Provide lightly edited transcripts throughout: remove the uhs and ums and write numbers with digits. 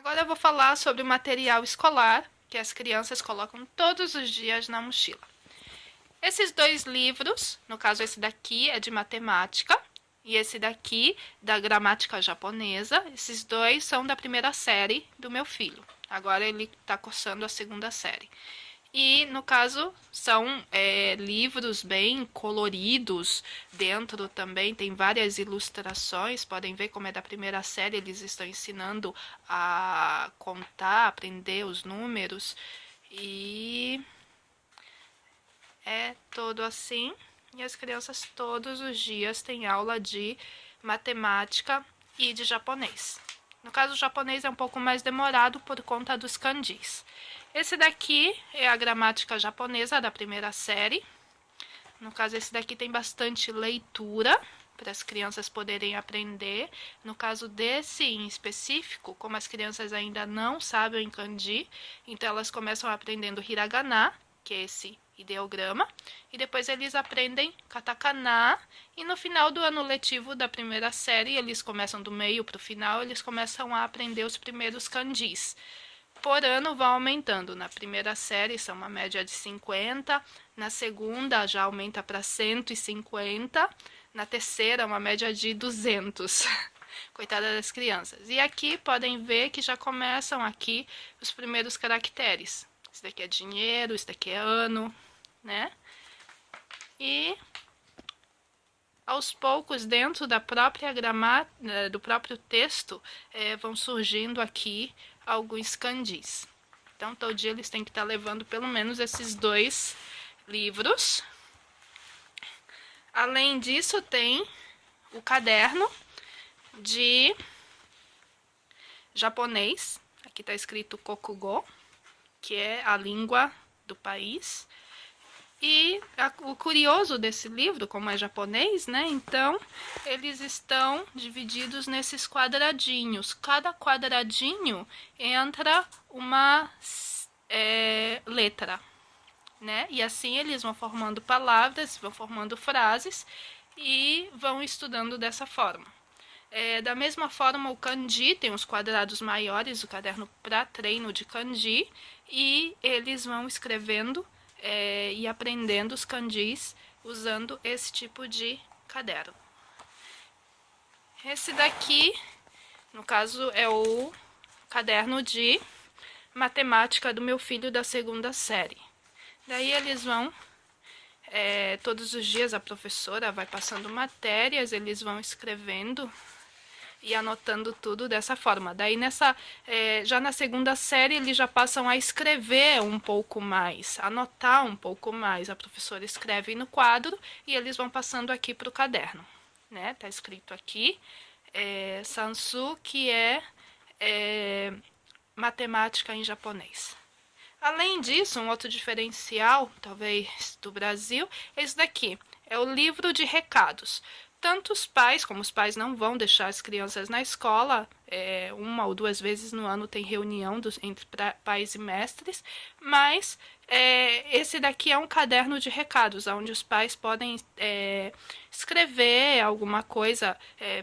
Agora eu vou falar sobre o material escolar que as crianças colocam todos os dias na mochila. Esses dois livros, no caso esse daqui é de matemática e esse daqui da gramática japonesa, esses dois são da primeira série do meu filho. Agora ele está cursando a segunda série. E, no caso, são livros bem coloridos. Dentro também tem várias ilustrações. Podem ver como é da primeira série. Eles estão ensinando a contar, aprender os números. E é todo assim. E as crianças todos os dias têm aula de matemática e de japonês. No caso, o japonês é um pouco mais demorado por conta dos kanjis. Esse daqui é a gramática japonesa da primeira série. No caso, esse daqui tem bastante leitura para as crianças poderem aprender. No caso desse em específico, como as crianças ainda não sabem kanji, então elas começam aprendendo hiragana, que é esse ideograma, e depois eles aprendem katakana, e no final do ano letivo da primeira série, eles começam do meio para o final, eles começam a aprender os primeiros kanjis. Por ano vão aumentando. Na primeira série são uma média de 50, na segunda já aumenta para 150, na terceira uma média de 200. Coitada das crianças. E aqui podem ver que já começam aqui os primeiros caracteres. Esse daqui é dinheiro, esse daqui é ano, né? E aos poucos, dentro da própria gramática, do próprio texto, vão surgindo aqui alguns kanjis. Então, todo dia eles têm que estar levando pelo menos esses dois livros. Além disso, tem o caderno de japonês. Aqui está escrito Kokugo, que é a língua do país. E o curioso desse livro, como é japonês, né? Então, eles estão divididos nesses quadradinhos. Cada quadradinho entra uma letra, né? E assim eles vão formando palavras, vão formando frases e vão estudando dessa forma. Da mesma forma, o kanji tem os quadrados maiores, o caderno para treino de kanji, e eles vão escrevendo e aprendendo os kanjis usando esse tipo de caderno. Esse daqui, no caso, é o caderno de matemática do meu filho da segunda série. Daí eles vão, todos os dias a professora vai passando matérias, eles vão escrevendo e anotando tudo dessa forma. Daí já na segunda série eles já passam a escrever um pouco mais, anotar um pouco mais. A professora escreve no quadro e eles vão passando aqui para o caderno, né? Tá escrito aqui Sansu, que é matemática em japonês. Além disso, um outro diferencial, talvez do Brasil, é isso daqui. É o livro de recados. Tanto os pais, como os pais não vão deixar as crianças na escola, uma ou duas vezes no ano tem reunião entre pais e mestres, mas esse daqui é um caderno de recados, onde os pais podem escrever alguma coisa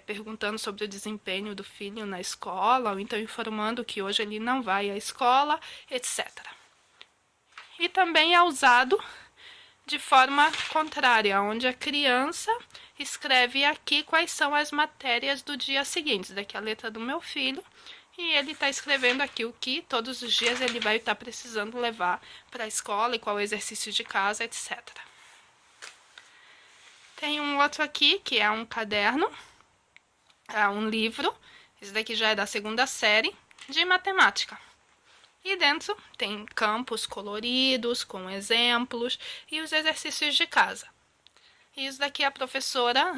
perguntando sobre o desempenho do filho na escola, ou então informando que hoje ele não vai à escola, etc. E também é usado de forma contrária, onde a criança escreve aqui quais são as matérias do dia seguinte. Daqui a letra do meu filho. E ele está escrevendo aqui o que todos os dias ele vai estar precisando levar para a escola e qual exercício de casa, etc. Tem um outro aqui que é um caderno, um livro. Esse daqui já é da segunda série de matemática. E dentro tem campos coloridos, com exemplos e os exercícios de casa. Isso daqui a professora,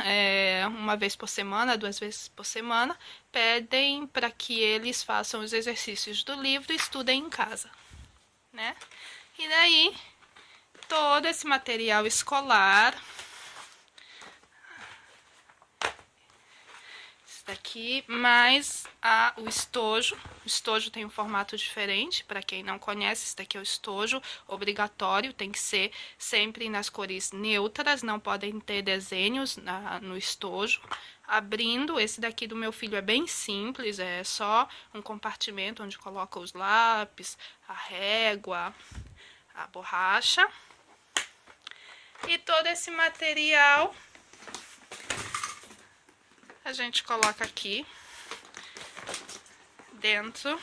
uma vez por semana, duas vezes por semana, pedem para que eles façam os exercícios do livro e estudem em casa, né? E daí, todo esse material escolar, isso daqui, mais o estojo. O estojo tem um formato diferente, para quem não conhece, esse daqui é o estojo obrigatório, tem que ser sempre nas cores neutras, não podem ter desenhos no estojo. Abrindo, esse daqui do meu filho é bem simples, é só um compartimento onde coloca os lápis, a régua, a borracha. E todo esse material a gente coloca aqui dentro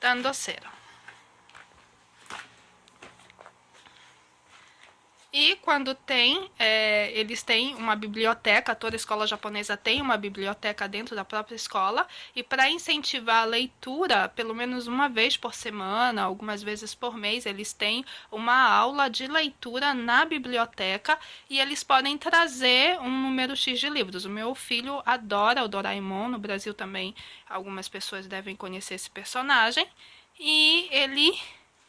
da doceira. E quando eles têm uma biblioteca, toda escola japonesa tem uma biblioteca dentro da própria escola, e para incentivar a leitura, pelo menos uma vez por semana, algumas vezes por mês, eles têm uma aula de leitura na biblioteca, e eles podem trazer um número X de livros. O meu filho adora o Doraemon, no Brasil também algumas pessoas devem conhecer esse personagem, e ele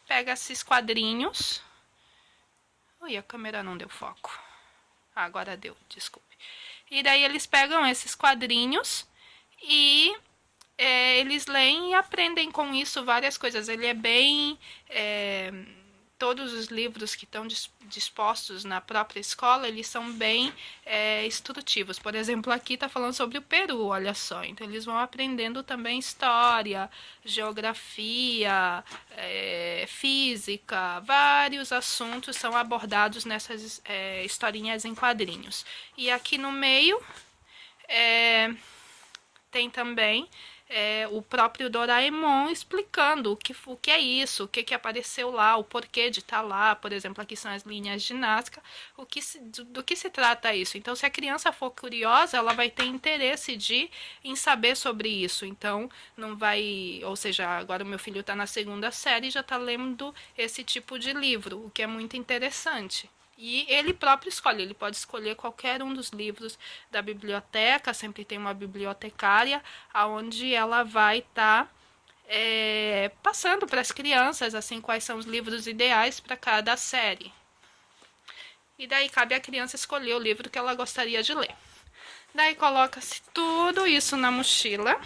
pega esses quadrinhos. Ui, a câmera não deu foco. Agora deu, desculpe. E daí eles pegam esses quadrinhos e eles leem e aprendem com isso várias coisas. Ele é bem... todos os livros que estão dispostos na própria escola, eles são bem instrutivos. Por exemplo, aqui está falando sobre o Peru, olha só. Então, eles vão aprendendo também história, geografia, física, vários assuntos são abordados nessas historinhas em quadrinhos. E aqui no meio tem também o próprio Doraemon explicando o que é isso, o que apareceu lá, o porquê de estar lá. Por exemplo, aqui são as linhas de Nazca, do que se trata isso. Então, se a criança for curiosa, ela vai ter interesse em saber sobre isso. Então, não vai... Ou seja, agora o meu filho está na 2ª série e já está lendo esse tipo de livro, o que é muito interessante. E ele próprio escolhe, ele pode escolher qualquer um dos livros da biblioteca, sempre tem uma bibliotecária, onde ela vai estar passando para as crianças assim, quais são os livros ideais para cada série. E daí cabe à criança escolher o livro que ela gostaria de ler. Daí coloca-se tudo isso na mochila,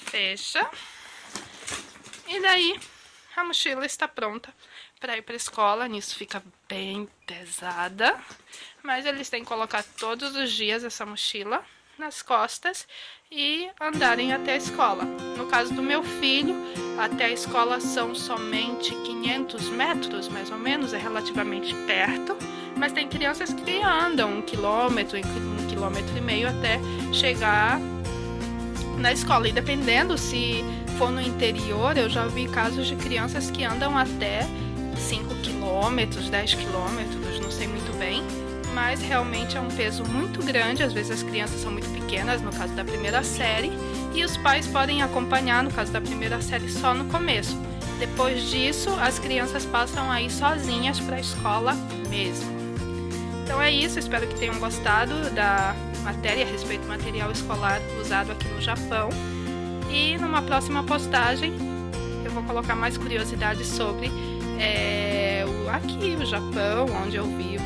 fecha, e daí a mochila está pronta para ir para a escola. Nisso fica bem pesada, mas eles têm que colocar todos os dias essa mochila nas costas e andarem até a escola. No caso do meu filho, até a escola são somente 500 metros, mais ou menos, é relativamente perto, mas tem crianças que andam 1 quilômetro, 1,5 quilômetro até chegar na escola. E dependendo, se for no interior, eu já vi casos de crianças que andam até 5 quilômetros, 10 quilômetros, não sei muito bem, mas realmente é um peso muito grande. Às vezes as crianças são muito pequenas, no caso da 1ª série, e os pais podem acompanhar, no caso da 1ª série, só no começo. Depois disso, as crianças passam a ir sozinhas para a escola mesmo. Então é isso, espero que tenham gostado da matéria a respeito do material escolar usado aqui no Japão. E numa próxima postagem eu vou colocar mais curiosidades sobre aqui o Japão, onde eu vivo,